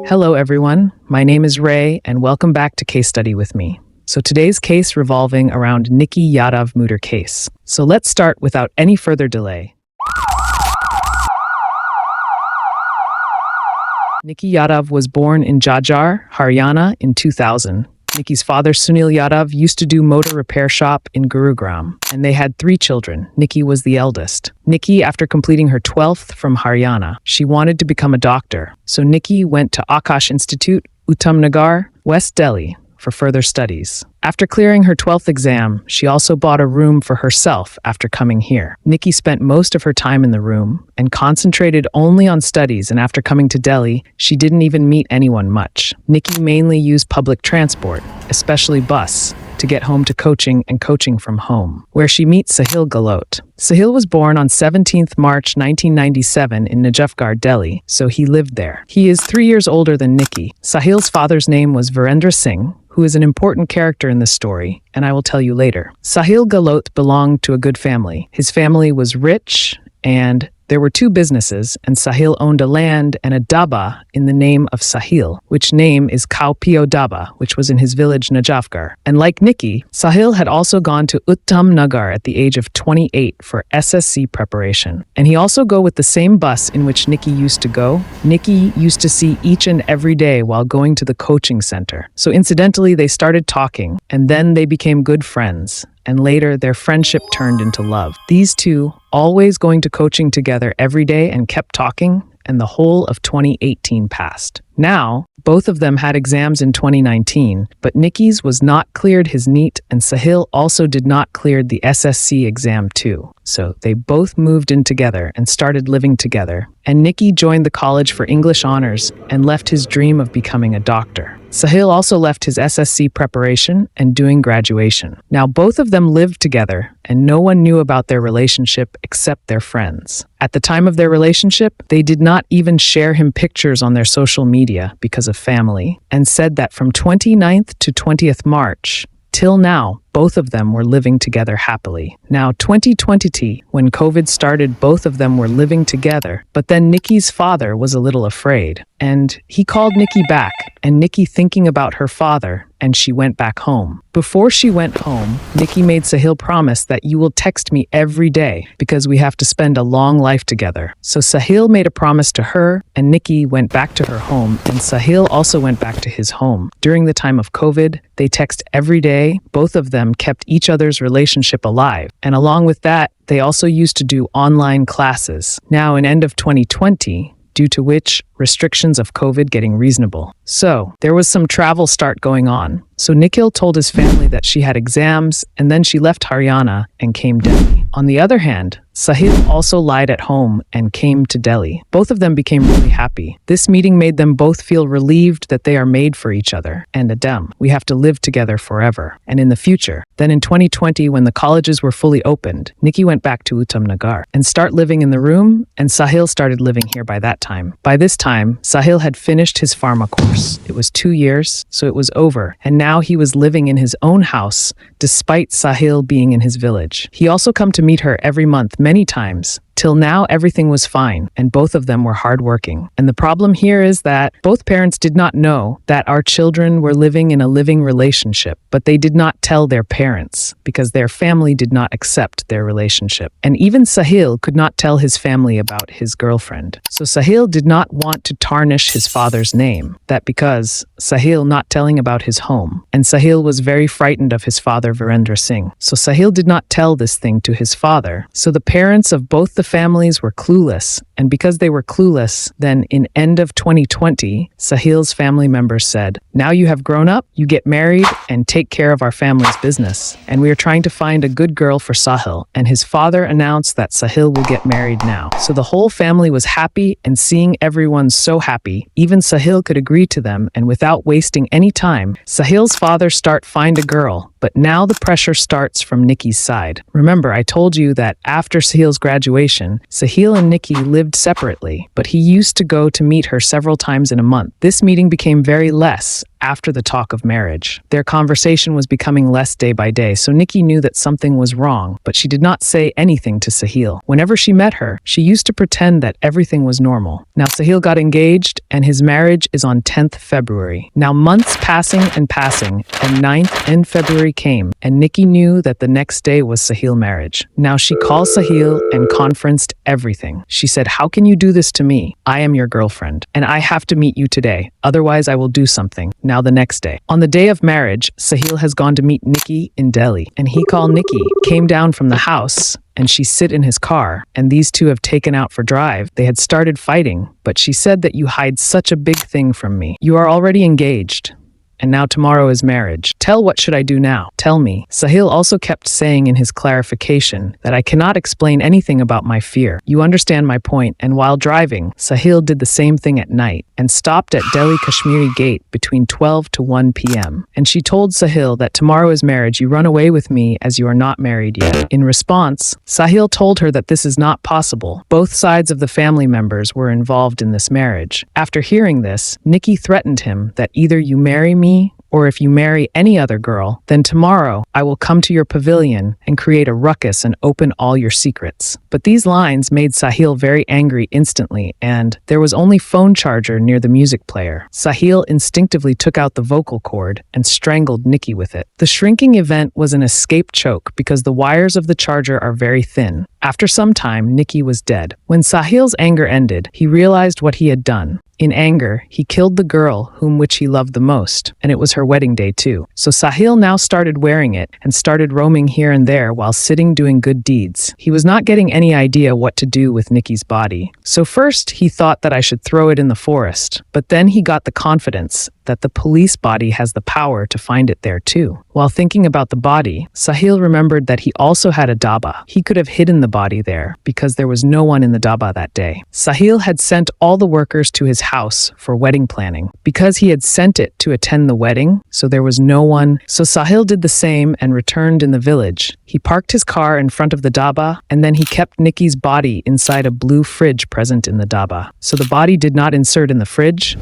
Hello, everyone. My name is Ray, and welcome back to Case Study with me. So today's case revolving around Nikki Yadav murder case. So let's start without any further delay. Nikki Yadav was born in Jajjar, Haryana in 2000. Nikki's father, Sunil Yadav, used to do motor repair shop in Gurugram, and they had 3 children. Nikki was the eldest. Nikki, after completing her 12th from Haryana, she wanted to become a doctor. So Nikki went to Akash Institute, Uttamnagar, West Delhi, for further studies. After clearing her 12th exam, she also bought a room for herself after coming here. Nikki spent most of her time in the room and concentrated only on studies, and after coming to Delhi, she didn't even meet anyone much. Nikki mainly used public transport, especially bus, to get home to coaching and coaching from home, where she meets Sahil Galot. Sahil was born on 17th March 1997 in Najafgarh, Delhi, so he lived there. He is 3 years older than Nikki. Sahil's father's name was Virendra Singh, who is an important character in this story, and I will tell you later. Sahil Galot belonged to a good family. His family was rich, and there were 2 businesses, and Sahil owned a land and a daba in the name of Sahil, which name is Kaupio Daba, which was in his village Najafgarh. And like Nikki, Sahil had also gone to Uttamnagar at the age of 28 for SSC preparation. And he also go with the same bus in which Nikki used to go. Nikki used to see each and every day while going to the coaching center. So incidentally, they started talking, and then they became good friends. And later, their friendship turned into love. These 2, always going to coaching together every day and kept talking, and the whole of 2018 passed. Now, both of them had exams in 2019, but Nikki's was not cleared his NEET, and Sahil also did not clear the SSC exam too. So they both moved in together and started living together. And Nikki joined the college for English honors and left his dream of becoming a doctor. Sahil also left his SSC preparation and doing graduation. Now both of them lived together, and no one knew about their relationship except their friends. At the time of their relationship, they did not even share him pictures on their social media because of family, and said that from 29th to 20th March, till now, both of them were living together happily. Now, 2020, when COVID started, both of them were living together, but then Nikki's father was a little afraid, and he called Nikki back, and Nikki thinking about her father, and she went back home. Before she went home, Nikki made Sahil promise that you will text me every day because we have to spend a long life together. So Sahil made a promise to her, and Nikki went back to her home, and Sahil also went back to his home. During the time of COVID, they text every day. Both of them kept each other's relationship alive. And along with that, they also used to do online classes. Now in end of 2020, due to which restrictions of COVID getting reasonable. So there was some travel start going on. So Nikhil told his family that she had exams, and then she left Haryana and came Delhi. On the other hand, Sahil also lied at home and came to Delhi. Both of them became really happy. This meeting made them both feel relieved that they are made for each other. And Adam, we have to live together forever and in the future. Then in 2020, when the colleges were fully opened, Nikki went back to Uttamnagar and start living in the room, and Sahil started living here by that time. By this time, Sahil had finished his pharma course. It was 2 years, so it was over, and now he was living in his own house, despite Sahil being in his village. He also come to meet her every month many times. Till now, everything was fine, and both of them were hardworking. And the problem here is that both parents did not know that our children were living in a living relationship, but they did not tell their parents because their family did not accept their relationship. And even Sahil could not tell his family about his girlfriend. So Sahil did not want to tarnish his father's name, that because Sahil not telling about his home. And Sahil was very frightened of his father, Virendra Singh. So Sahil did not tell this thing to his father. So the parents of both the families were clueless, and because they were clueless, then in end of 2020, Sahil's family members said, "Now you have grown up, you get married and take care of our family's business. And we are trying to find a good girl for Sahil." And his father announced that Sahil will get married now. So the whole family was happy, and seeing everyone so happy, even Sahil could agree to them, and without wasting any time, Sahil's father start find a girl. But now the pressure starts from Nikki's side. Remember, I told you that after Sahil's graduation, station, Sahil and Nikki lived separately, but he used to go to meet her several times in a month. This meeting became very less after the talk of marriage. Their conversation was becoming less day by day, so Nikki knew that something was wrong, but she did not say anything to Sahil. Whenever she met her, she used to pretend that everything was normal. Now Sahil got engaged, and his marriage is on 10th February. Now months passing, and 9th and February came, and Nikki knew that the next day was Sahil's marriage. Now she called Sahil and conferenced everything. She said, "How can you do this to me? I am your girlfriend, and I have to meet you today. Otherwise, I will do something." Now the next day. On the day of marriage, Sahil has gone to meet Nikki in Delhi, and he called Nikki, came down from the house, and she sit in his car, and these two have taken out for drive. They had started fighting, but she said that you hide such a big thing from me. You are already engaged. And now tomorrow is marriage. Tell, what should I do now? Tell me. Sahil also kept saying in his clarification that I cannot explain anything about my fear. You understand my point. And while driving, Sahil did the same thing at night and stopped at Delhi Kashmiri Gate between 12 to 1 p.m. And she told Sahil that tomorrow is marriage. You run away with me as you are not married yet. In response, Sahil told her that this is not possible. Both sides of the family members were involved in this marriage. After hearing this, Nikki threatened him that either you marry me or if you marry any other girl, then tomorrow I will come to your pavilion and create a ruckus and open all your secrets. But these lines made Sahil very angry instantly, and there was only phone charger near the music player. Sahil instinctively took out the vocal cord and strangled Nikki with it. The shrinking event was an escape choke because the wires of the charger are very thin. After some time, Nikki was dead. When Sahil's anger ended, he realized what he had done. In anger, he killed the girl which he loved the most, and it was her wedding day too. So Sahil now started wearing it and started roaming here and there while sitting doing good deeds. He was not getting any idea what to do with Nikki's body. So first, he thought that I should throw it in the forest, but then he got the confidence that the police body has the power to find it there too. While thinking about the body, Sahil remembered that he also had a daba. He could have hidden the body there because there was no one in the daba that day. Sahil had sent all the workers to his house for wedding planning. Because he had sent it to attend the wedding, so there was no one. So Sahil did the same and returned in the village. He parked his car in front of the daba, and then he kept Nikki's body inside a blue fridge present in the daba. So the body did not insert in the fridge.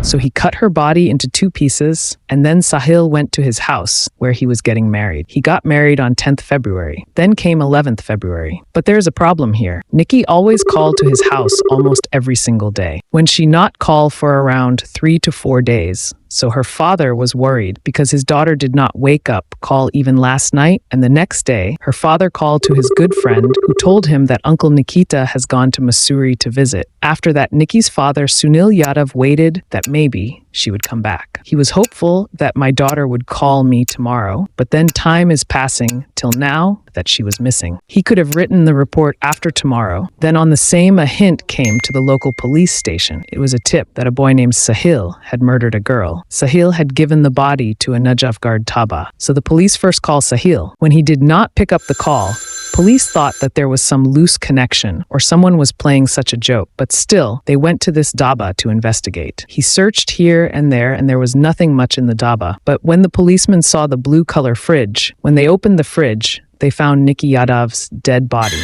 So he cut her body into 2 pieces, and then Sahil went to his house where he was getting married. He got married on 10th February. Then came 11th February. But there's a problem here. Nikki always called to his house almost every single day. When she not call for around 3 to 4 days. So her father was worried because his daughter did not wake up, call even last night, and the next day, her father called to his good friend who told him that Uncle Nikita has gone to Mussoorie to visit. After that, Nikki's father, Sunil Yadav, waited that maybe she would come back. He was hopeful that my daughter would call me tomorrow, but then time is passing till now that she was missing. He could have written the report after tomorrow. Then on the same, a hint came to the local police station. It was a tip that a boy named Sahil had murdered a girl. Sahil had given the body to a Najafgarh Taba. So the police first called Sahil. When he did not pick up the call, police thought that there was some loose connection or someone was playing such a joke, but still, they went to this daba to investigate. He searched here and there was nothing much in the daba. But when the policemen saw the blue color fridge, when they opened the fridge, they found Nikki Yadav's dead body.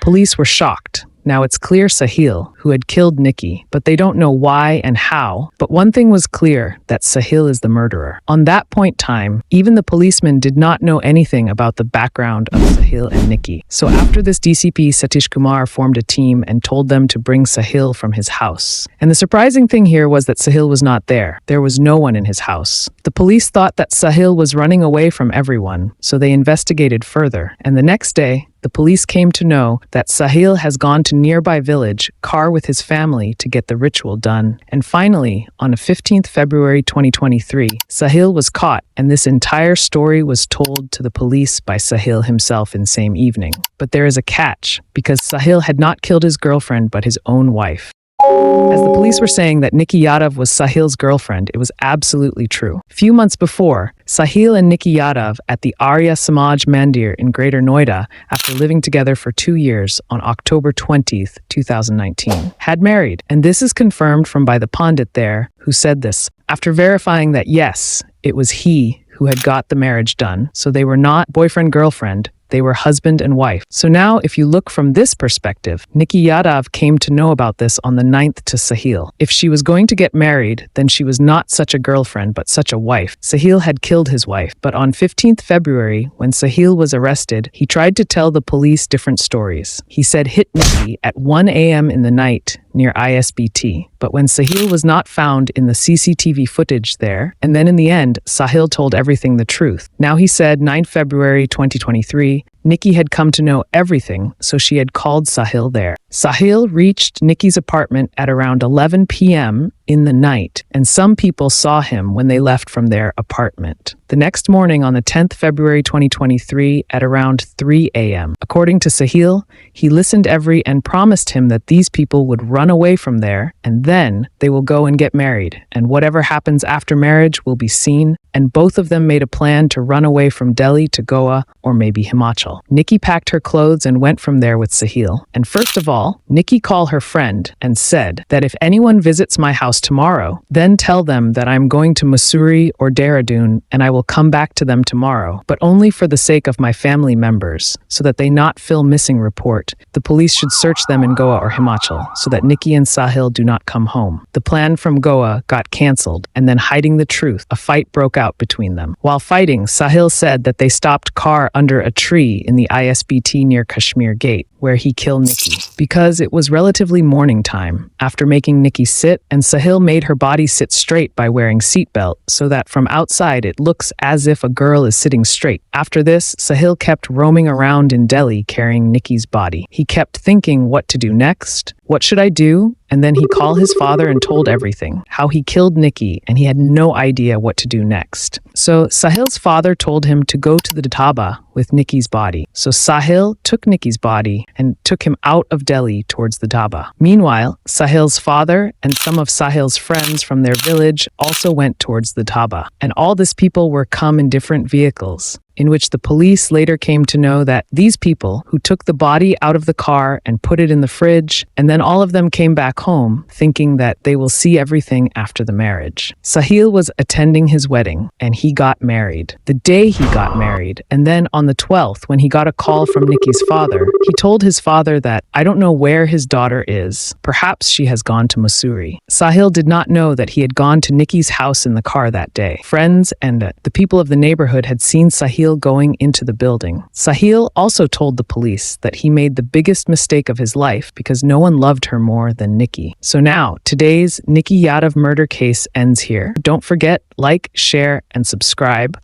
Police were shocked. Now it's clear Sahil, who had killed Nikki, but they don't know why and how. But one thing was clear, that Sahil is the murderer. On that point time, even the policemen did not know anything about the background of Sahil and Nikki. So after this, DCP Satish Kumar formed a team and told them to bring Sahil from his house. And the surprising thing here was that Sahil was not there. There was no one in his house. The police thought that Sahil was running away from everyone, so they investigated further. And the next day, the police came to know that Sahil has gone to nearby village, Kar with his family to get the ritual done. And finally, on 15th February 2023, Sahil was caught, and this entire story was told to the police by Sahil himself in same evening. But there is a catch, because Sahil had not killed his girlfriend but his own wife. As the police were saying that Nikki Yadav was Sahil's girlfriend, it was absolutely true. Few months before, Sahil and Nikki Yadav at the Arya Samaj Mandir in Greater Noida, after living together for 2 years on October 20th, 2019, had married. And this is confirmed from by the Pandit there, who said this. After verifying that yes, it was he who had got the marriage done, so they were not boyfriend-girlfriend, They were husband and wife. So now, if you look from this perspective, Nikki Yadav came to know about this on the 9th to Sahil. If she was going to get married, then she was not such a girlfriend, but such a wife. Sahil had killed his wife, but on 15th February, when Sahil was arrested, he tried to tell the police different stories. He said hit Nikki at 1 a.m. in the night near ISBT. But when Sahil was not found in the CCTV footage there, and then in the end, Sahil told everything the truth. Now he said 9 February 2023, Nikki had come to know everything, so she had called Sahil there. Sahil reached Nikki's apartment at around 11 p.m. in the night, and some people saw him when they left from their apartment. The next morning on the 10th February 2023 at around 3 a.m. According to Sahil, he listened and promised him that these people would run away from there and then they will go and get married, and whatever happens after marriage will be seen, and both of them made a plan to run away from Delhi to Goa or maybe Himachal. Nikki packed her clothes and went from there with Sahil. And first of all, Nikki called her friend and said that if anyone visits my house tomorrow, then tell them that I'm going to Mussoorie or Dehradun and I will come back to them tomorrow, but only for the sake of my family members, so that they not fill missing report. The police should search them in Goa or Himachal, so that Nikki and Sahil do not come home. The plan from Goa got cancelled, and then hiding the truth, a fight broke out between them. While fighting, Sahil said that they stopped car under a tree in the ISBT near Kashmir Gate, where he killed Nikki, because it was relatively morning time. After making Nikki sit, and Sahil made her body sit straight by wearing seatbelt, so that from outside it looks as if a girl is sitting straight. After this, Sahil kept roaming around in Delhi carrying Nikki's body. He kept thinking what to do next. What should I do? And then he called his father and told everything, how he killed Nikki, and he had no idea what to do next. So Sahil's father told him to go to the dhaba with Nikki's body. So Sahil took Nikki's body and took him out of Delhi towards the dhaba. Meanwhile, Sahil's father and some of Sahil's friends from their village also went towards the dhaba. And all these people were come in different vehicles, in which the police later came to know that these people who took the body out of the car and put it in the fridge, and then all of them came back home thinking that they will see everything after the marriage. Sahil was attending his wedding and he got married. The day he got married, and then on the 12th, when he got a call from Nikki's father, he told his father that, I don't know where his daughter is. Perhaps she has gone to Mussoorie. Sahil did not know that he had gone to Nikki's house in the car that day. Friends and the people of the neighborhood had seen Sahil going into the building. Sahil also told the police that he made the biggest mistake of his life because no one loved her more than Nikki. So now, today's Nikki Yadav murder case ends here. Don't forget, like, share, and subscribe.